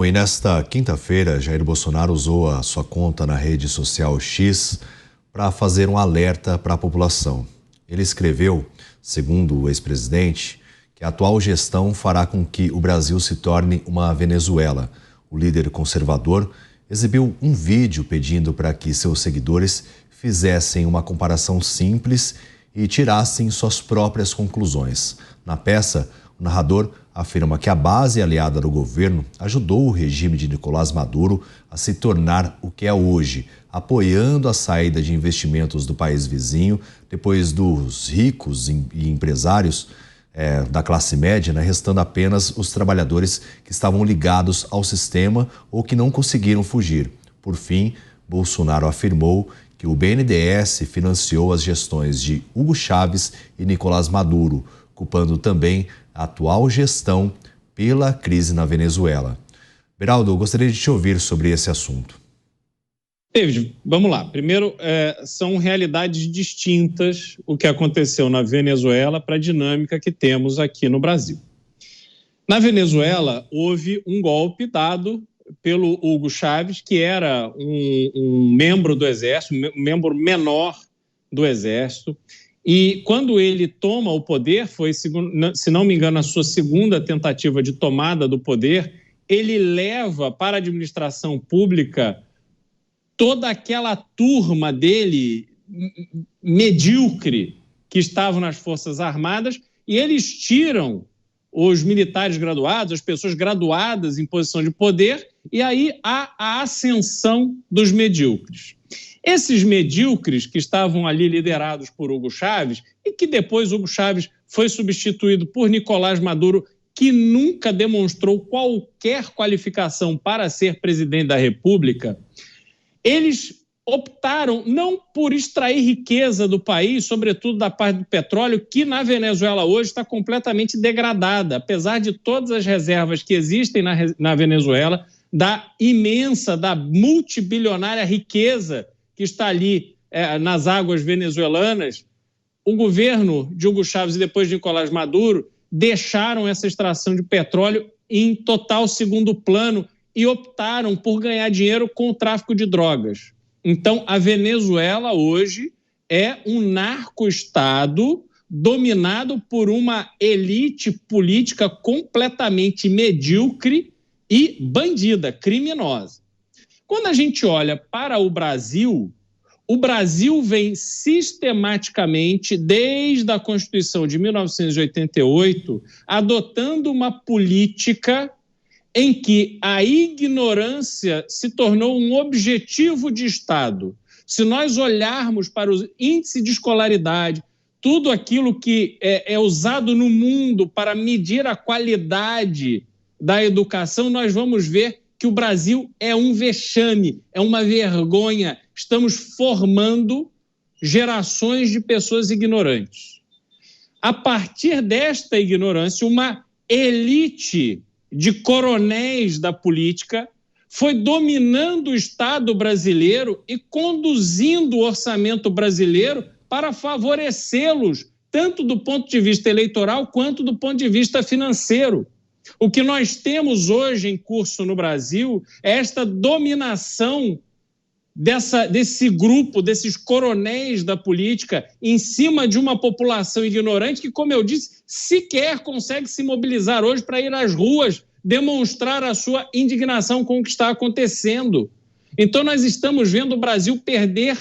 E nesta quinta-feira, Jair Bolsonaro usou a sua conta na rede social X para fazer um alerta para a população. Ele escreveu, segundo o ex-presidente, que a atual gestão fará com que o Brasil se torne uma Venezuela. O líder conservador exibiu um vídeo pedindo para que seus seguidores fizessem uma comparação simples e tirassem suas próprias conclusões. Na peça, o narrador afirma que a base aliada do governo ajudou o regime de Nicolás Maduro a se tornar o que é hoje, apoiando a saída de investimentos do país vizinho, depois dos ricos e empresários da classe média, né, restando apenas os trabalhadores que estavam ligados ao sistema ou que não conseguiram fugir. Por fim, Bolsonaro afirmou que o BNDES financiou as gestões de Hugo Chávez e Nicolás Maduro, culpando também a atual gestão pela crise na Venezuela. Beraldo, eu gostaria de te ouvir sobre esse assunto. David, vamos lá. Primeiro, são realidades distintas o que aconteceu na Venezuela para a dinâmica que temos aqui no Brasil. Na Venezuela, houve um golpe dado pelo Hugo Chávez, que era um membro do Exército, um membro menor do Exército, e quando ele toma o poder, foi, se não me engano, a sua segunda tentativa de tomada do poder, ele leva para a administração pública toda aquela turma dele medíocre que estavam nas Forças Armadas e eles tiram os militares graduados, as pessoas graduadas em posição de poder, e aí há a ascensão dos medíocres. Esses medíocres que estavam ali liderados por Hugo Chávez e que depois Hugo Chávez foi substituído por Nicolás Maduro, que nunca demonstrou qualquer qualificação para ser presidente da República, eles optaram não por extrair riqueza do país, sobretudo da parte do petróleo, que na Venezuela hoje está completamente degradada, apesar de todas as reservas que existem na Venezuela, da imensa, da multibilionária riqueza que está ali nas águas venezuelanas. O governo de Hugo Chávez e depois de Nicolás Maduro deixaram essa extração de petróleo em total segundo plano e optaram por ganhar dinheiro com o tráfico de drogas. Então, a Venezuela hoje é um narco-estado dominado por uma elite política completamente medíocre e bandida, criminosa. Quando a gente olha para o Brasil vem sistematicamente, desde a Constituição de 1988, adotando uma política em que a ignorância se tornou um objetivo de Estado. Se nós olharmos para o índice de escolaridade, tudo aquilo que é usado no mundo para medir a qualidade da educação, nós vamos ver que o Brasil é um vexame, é uma vergonha. Estamos formando gerações de pessoas ignorantes. A partir desta ignorância, uma elite de coronéis da política foi dominando o Estado brasileiro e conduzindo o orçamento brasileiro para favorecê-los, tanto do ponto de vista eleitoral quanto do ponto de vista financeiro. O que nós temos hoje em curso no Brasil é esta dominação desse grupo, desses coronéis da política, em cima de uma população ignorante que, como eu disse, sequer consegue se mobilizar hoje para ir às ruas demonstrar a sua indignação com o que está acontecendo. Então, nós estamos vendo o Brasil perder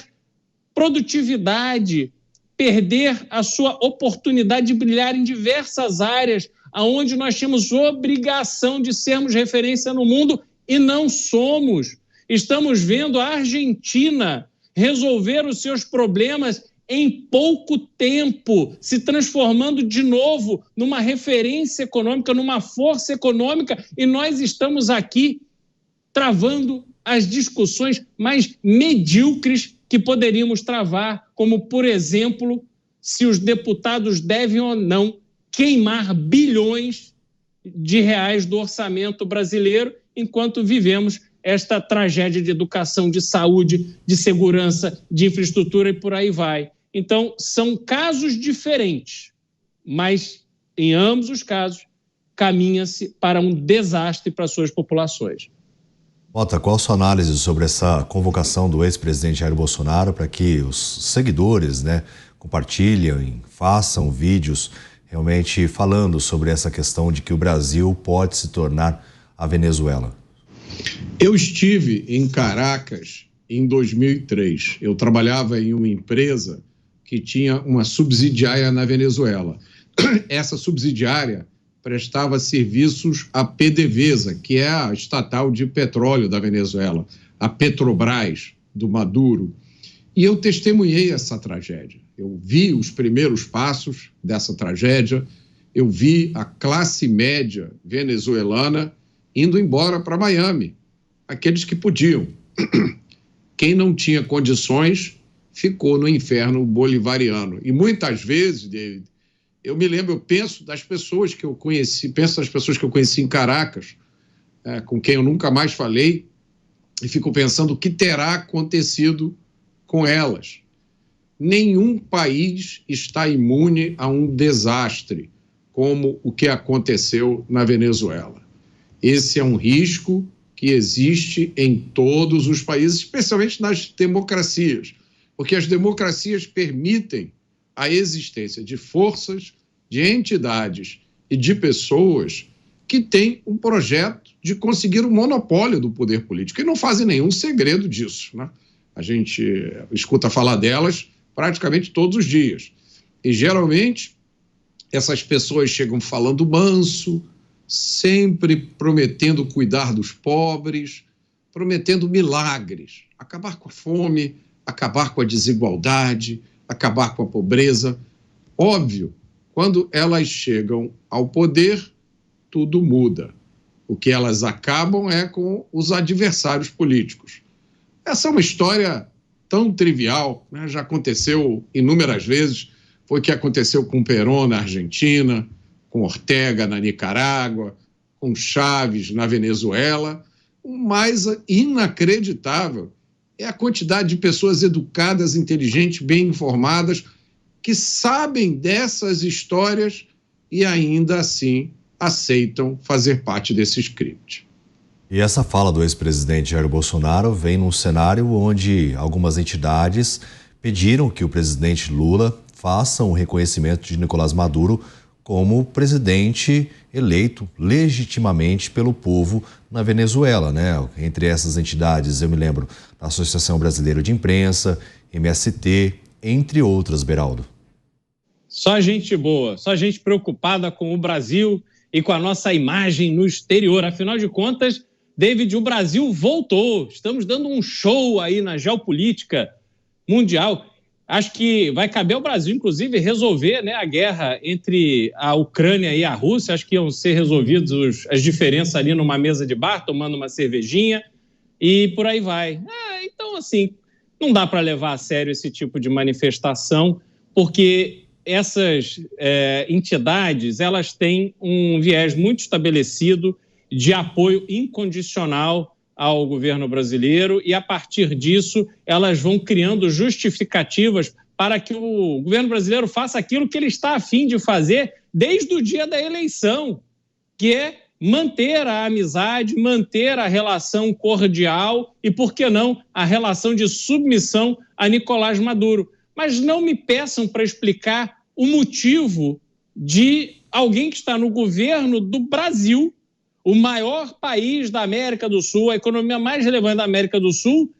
produtividade, perder a sua oportunidade de brilhar em diversas áreas, onde nós tínhamos obrigação de sermos referência no mundo e não somos. Estamos vendo a Argentina resolver os seus problemas em pouco tempo, se transformando de novo numa referência econômica, numa força econômica, e nós estamos aqui travando as discussões mais medíocres que poderíamos travar, como, por exemplo, se os deputados devem ou não queimar bilhões de reais do orçamento brasileiro, enquanto vivemos esta tragédia de educação, de saúde, de segurança, de infraestrutura e por aí vai. Então, são casos diferentes, mas em ambos os casos, caminha-se para um desastre para suas populações. Mota, qual a sua análise sobre essa convocação do ex-presidente Jair Bolsonaro para que os seguidores, compartilhem, façam vídeos realmente falando sobre essa questão de que o Brasil pode se tornar a Venezuela? Eu estive em Caracas em 2003. Eu trabalhava em uma empresa que tinha uma subsidiária na Venezuela. Essa subsidiária prestava serviços à PDVSA, que é a estatal de petróleo da Venezuela, a Petrobras, do Maduro. E eu testemunhei essa tragédia. Eu vi os primeiros passos dessa tragédia, eu vi a classe média venezuelana indo embora para Miami, aqueles que podiam. Quem não tinha condições ficou no inferno bolivariano. E muitas vezes, David, eu me lembro, eu penso das pessoas que eu conheci, em Caracas, com quem eu nunca mais falei, e fico pensando o que terá acontecido com elas. Nenhum país está imune a um desastre como o que aconteceu na Venezuela. Esse é um risco que existe em todos os países, especialmente nas democracias, porque as democracias permitem a existência de forças, de entidades e de pessoas que têm um projeto de conseguir o monopólio do poder político e não fazem nenhum segredo disso, né? A gente escuta falar delas praticamente todos os dias. E, geralmente, essas pessoas chegam falando manso, sempre prometendo cuidar dos pobres, prometendo milagres, acabar com a fome, acabar com a desigualdade, acabar com a pobreza. Óbvio, quando elas chegam ao poder, tudo muda. O que elas acabam é com os adversários políticos. Essa é uma história tão trivial, né? Já aconteceu inúmeras vezes. Foi o que aconteceu com Perón na Argentina, com Ortega na Nicarágua, com Chávez na Venezuela. O mais inacreditável é a quantidade de pessoas educadas, inteligentes, bem informadas, que sabem dessas histórias e ainda assim aceitam fazer parte desse script. E essa fala do ex-presidente Jair Bolsonaro vem num cenário onde algumas entidades pediram que o presidente Lula faça um reconhecimento de Nicolás Maduro como presidente eleito legitimamente pelo povo na Venezuela, Entre essas entidades, eu me lembro da Associação Brasileira de Imprensa, MST, entre outras, Beraldo. Só gente boa, só gente preocupada com o Brasil e com a nossa imagem no exterior. Afinal de contas, David, o Brasil voltou. Estamos dando um show aí na geopolítica mundial. Acho que vai caber ao Brasil, inclusive, resolver a guerra entre a Ucrânia e a Rússia. Acho que iam ser resolvidas as diferenças ali numa mesa de bar, tomando uma cervejinha, e por aí vai. Então, assim, não dá para levar a sério esse tipo de manifestação, porque essas entidades, elas têm um viés muito estabelecido de apoio incondicional ao governo brasileiro e, a partir disso, elas vão criando justificativas para que o governo brasileiro faça aquilo que ele está a fim de fazer desde o dia da eleição, que é manter a amizade, manter a relação cordial e, por que não, a relação de submissão a Nicolás Maduro. Mas não me peçam para explicar o motivo de alguém que está no governo do Brasil, o maior país da América do Sul, a economia mais relevante da América do Sul,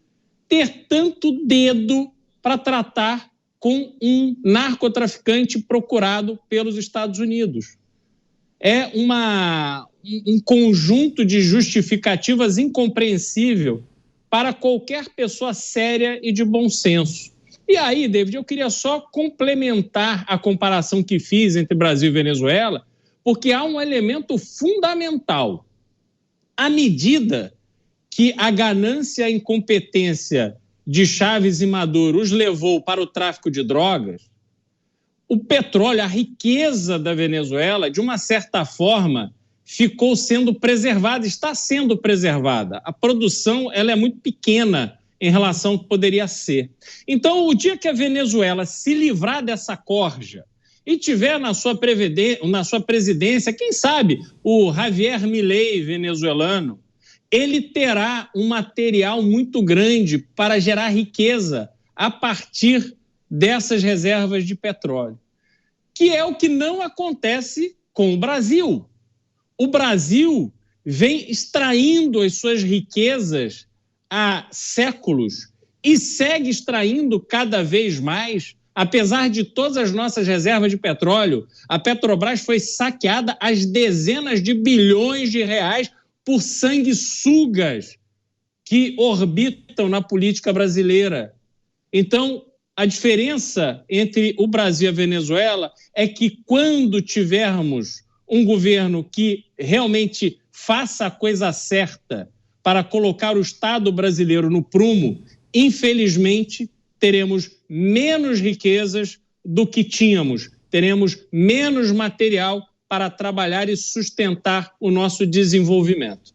ter tanto dedo para tratar com um narcotraficante procurado pelos Estados Unidos. É um conjunto de justificativas incompreensível para qualquer pessoa séria e de bom senso. E aí, David, eu queria só complementar a comparação que fiz entre Brasil e Venezuela, porque há um elemento fundamental. À medida que a ganância e a incompetência de Chávez e Maduro os levou para o tráfico de drogas, o petróleo, a riqueza da Venezuela, de uma certa forma, ficou sendo preservada, está sendo preservada. A produção ela é muito pequena em relação ao que poderia ser. Então, o dia que a Venezuela se livrar dessa corja e tiver na sua presidência, quem sabe, o Javier Milei venezuelano, ele terá um material muito grande para gerar riqueza a partir dessas reservas de petróleo, que é o que não acontece com o Brasil. O Brasil vem extraindo as suas riquezas há séculos e segue extraindo cada vez mais, apesar de todas as nossas reservas de petróleo. A Petrobras foi saqueada às dezenas de bilhões de reais por sanguessugas que orbitam na política brasileira. Então, a diferença entre o Brasil e a Venezuela é que quando tivermos um governo que realmente faça a coisa certa para colocar o Estado brasileiro no prumo, infelizmente, teremos menos riquezas do que tínhamos, teremos menos material para trabalhar e sustentar o nosso desenvolvimento.